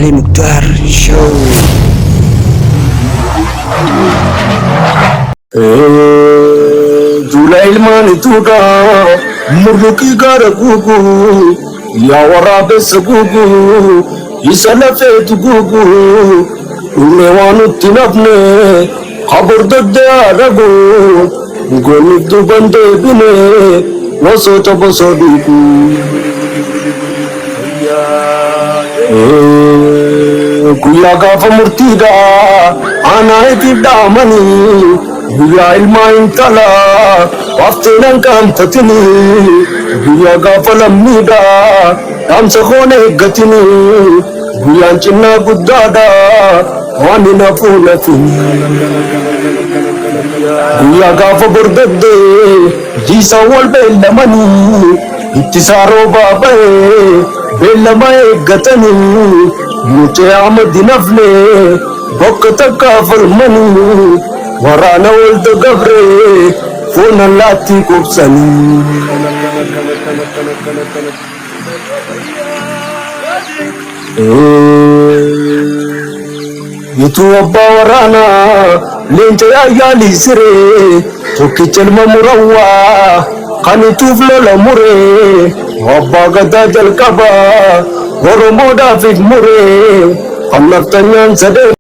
علي مختار شو. جولاي الماني تودا مرلوكي غار غوغو يا ورا بس غوغو يسلفت غوغو نيوانو تنبني خبر ضد رغو غوني دو بندے بنے وسو تبسو ديكو Guyyaa gaafa murtiidhaa aanaa itti dhaamanii guyyaa ilmaa intalaa waaftee nan qaanfatanii guyyaa gaafa lammiidhaa dhaamsa koon eeggatanii guyyaan cinnaa guddaadhaa waan hin hafuu lafin guyyaa gaafa bordaddee jiisaan wal beellamanii ittisaa roobaa ba'ee beellama eeggatanii mucee amadi nafne bakka takkaa falmanii waraana wal dagabree foon allaattii qubsanii. Yituu abbaa waraanaa leenca yaayyaalii siree tokkicha ilma murawwaa kan ituuf lola muree abbaa gadaa jalqabaa oromoodhaaf muree kan naftanyaan sadee.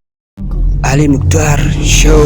علي مختار شو.